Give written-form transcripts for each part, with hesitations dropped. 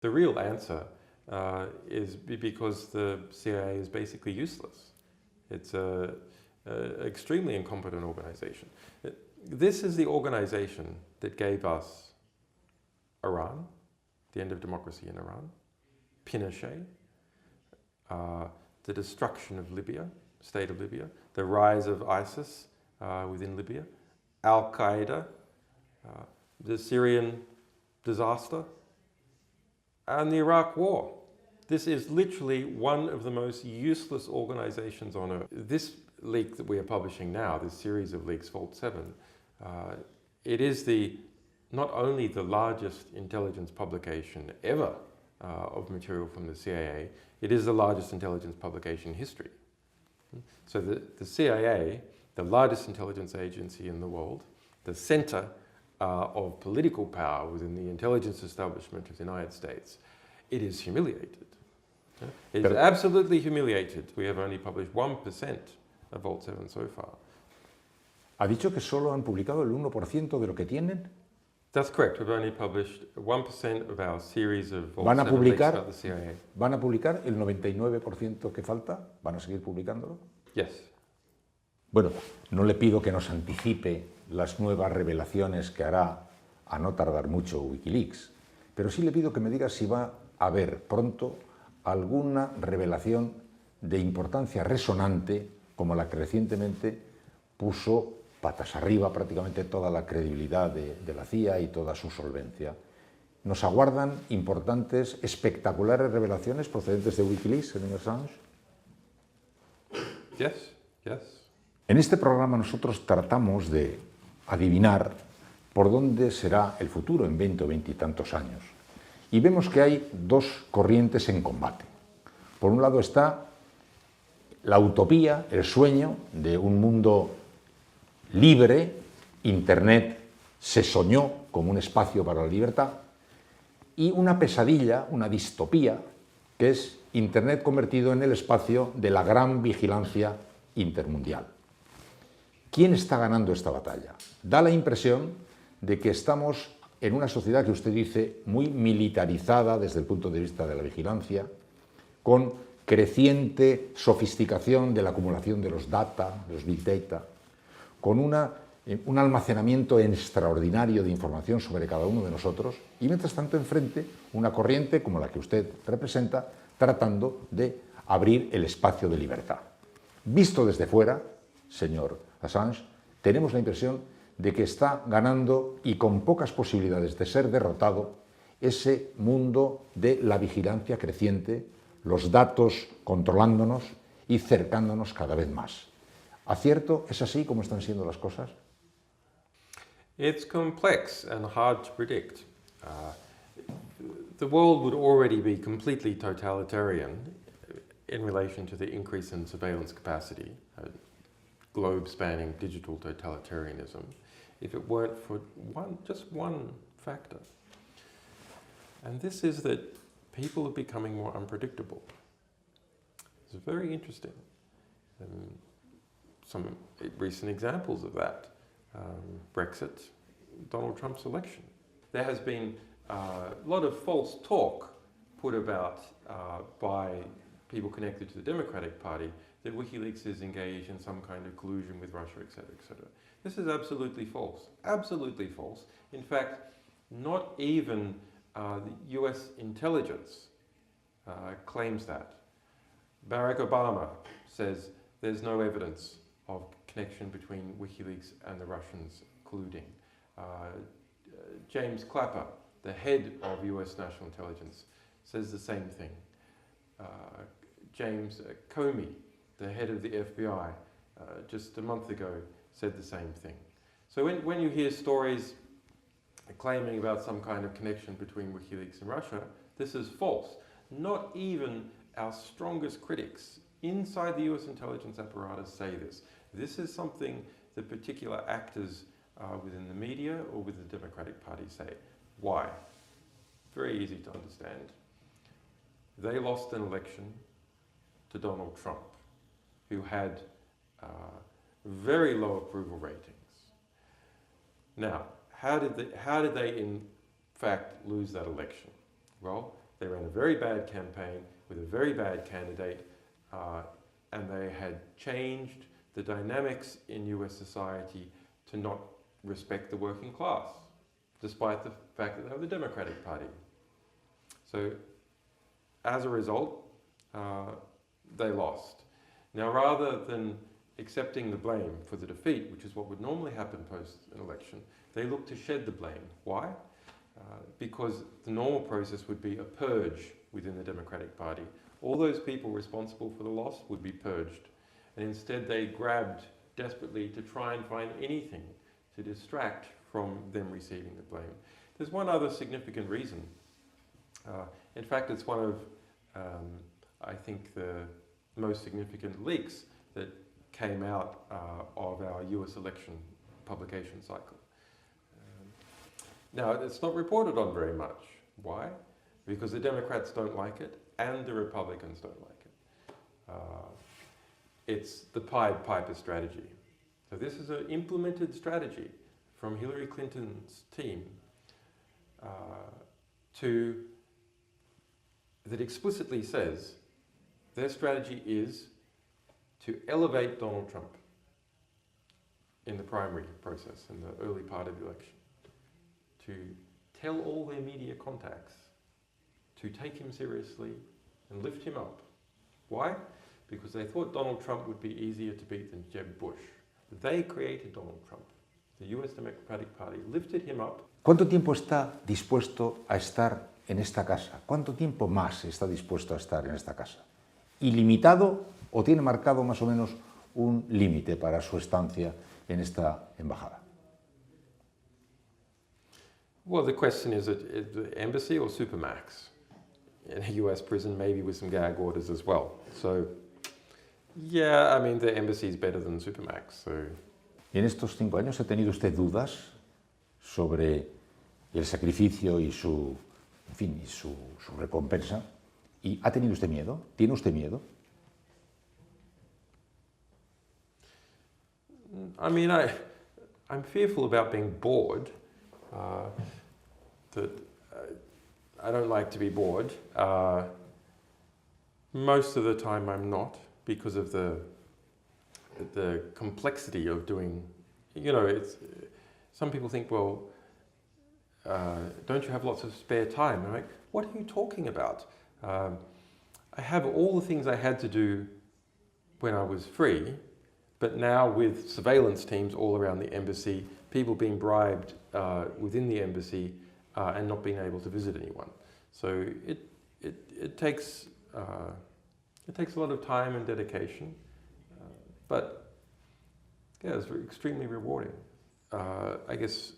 The real answer is because the CIA is basically useless. It's an extremely incompetent organization. This is the organization that gave us Iran, the end of democracy in Iran, Pinochet, the destruction of Libya, state of Libya, the rise of ISIS within Libya, Al-Qaeda, the Syrian disaster, and the Iraq War. This is literally one of the most useless organizations on earth. This leak that we are publishing now, this series of leaks, Vault 7, it is not only the largest intelligence publication ever of material from the CIA, it is the largest intelligence publication in history. So the CIA, the largest intelligence agency in the world, the center of political power within the intelligence establishment of the United States, it is humiliated. It is absolutely humiliated. We have only published 1% of Vault 7 so far. ¿Ha dicho que solo han publicado el 1% de lo que tienen? That's correct. We've only published 1% of our series of Vault 7 leaks about the CIA. ¿Van a publicar el 99% que falta? ¿Van a seguir publicándolo? Yes. Bueno, no le pido que nos anticipe las nuevas revelaciones que hará a no tardar mucho Wikileaks, pero sí le pido que me diga si va a haber pronto alguna revelación de importancia resonante como la que recientemente puso patas arriba prácticamente toda la credibilidad de la CIA y toda su solvencia. ¿Nos aguardan importantes, espectaculares revelaciones procedentes de Wikileaks, señor Assange? Yes, yes. En este programa nosotros tratamos de adivinar por dónde será el futuro en 20 o 20 y tantos años. Y vemos que hay dos corrientes en combate. Por un lado está la utopía, el sueño de un mundo libre. Internet se soñó como un espacio para la libertad, y una pesadilla, una distopía, que es Internet convertido en el espacio de la gran vigilancia intermundial. ¿Quién está ganando esta batalla? Da la impresión de que estamos en una sociedad que usted dice muy militarizada desde el punto de vista de la vigilancia, con creciente sofisticación de la acumulación de los data, los big data, con un almacenamiento extraordinario de información sobre cada uno de nosotros, y mientras tanto enfrente una corriente como la que usted representa, tratando de abrir el espacio de libertad. Visto desde fuera, señor Assange, tenemos la impresión de que está ganando, y con pocas posibilidades de ser derrotado, ese mundo de la vigilancia creciente, los datos controlándonos y cercándonos cada vez más. ¿Acierto? ¿Es así como están siendo las cosas? It's complex and hard to predict. The world would already be completely totalitarian in relation to the increase in surveillance capacity, globe-spanning digital totalitarianism, if it weren't for just one factor. And this is that people are becoming more unpredictable. It's very interesting. Some recent examples of that. Brexit, Donald Trump's election. There has been a lot of false talk put about by people connected to the Democratic Party that WikiLeaks is engaged in some kind of collusion with Russia, etc., etc. This is absolutely false. Absolutely false. In fact, not even the US intelligence claims that. Barack Obama says there's no evidence of connection between WikiLeaks and the Russians colluding. James Clapper, the head of US National Intelligence, says the same thing. James Comey, the head of the FBI, just a month ago said the same thing. So when you hear stories claiming about some kind of connection between WikiLeaks and Russia, this is false. Not even our strongest critics inside the US intelligence apparatus say this. This is something that particular actors within the media or within the Democratic Party say. Why? Very easy to understand. They lost an election to Donald Trump, who had very low approval ratings. Now, how did they in fact lose that election? Well, They ran a very bad campaign with a very bad candidate, and they had changed the dynamics in US society to not respect the working class, despite the fact that they were the Democratic Party. So, as a result, they lost. Now, rather than accepting the blame for the defeat, which is what would normally happen post an election, they looked to shed the blame. Why? Because the normal process would be a purge within the Democratic Party. All those people responsible for the loss would be purged. And instead they grabbed desperately to try and find anything to distract from them receiving the blame. There's one other significant reason. In fact, it's one of, I think, the most significant leaks that came out of our US election publication cycle. Now, it's not reported on very much. Why? Because the Democrats don't like it and the Republicans don't like it. It's the Pied Piper strategy. So this is an implemented strategy from Hillary Clinton's team that explicitly says their strategy is to elevate Donald Trump in the primary process, in the early part of the election, to tell all their media contacts to take him seriously and lift him up. Why? Because they thought Donald Trump would be easier to beat than Jeb Bush. They created Donald Trump. The US Democratic Party lifted him up. ¿Cuánto tiempo está dispuesto a estar en esta casa? ¿Cuánto tiempo más está dispuesto a estar en esta casa? ¿Ilimitado o tiene marcado más o menos un límite para su estancia en esta embajada? Well, the question is, the embassy or supermax? In a US prison, maybe with some gag orders as well. So, yeah, I mean, the embassy is better than supermax. So. ¿Y en estos 5 años ha tenido usted dudas sobre el sacrificio y su, en fin, y su recompensa? ¿Y ha tenido usted miedo? ¿Tiene usted miedo? I mean, I'm fearful about being bored. I don't like to be bored. Most of the time I'm not, because of the complexity of doing, you know, it's, some people think, well, don't you have lots of spare time? I'm like, what are you talking about? I have all the things I had to do when I was free, but now with surveillance teams all around the embassy, people being bribed within the embassy and not being able to visit anyone. So it takes a lot of time and dedication, but yeah, it's extremely rewarding. I guess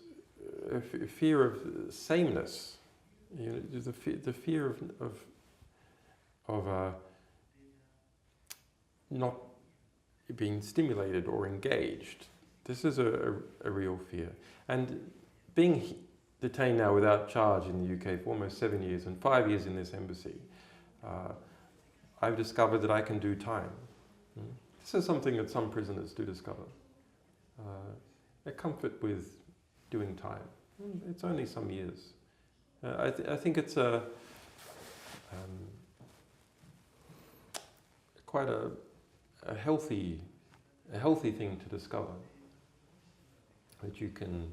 a fear of sameness, you know, the fear of not being stimulated or engaged. This is a real fear. And being detained now without charge in the UK for almost 7 years and 5 years in this embassy, I've discovered that I can do time. This is something that some prisoners do discover. A comfort with doing time. It's only some years. I think it's quite a healthy thing to discover, that you can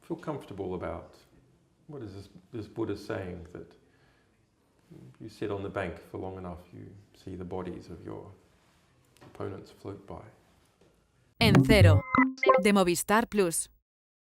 feel comfortable about. What is this Buddha saying, that you sit on the bank for long enough, you see the bodies of your opponents float by. En Cero, de Movistar Plus.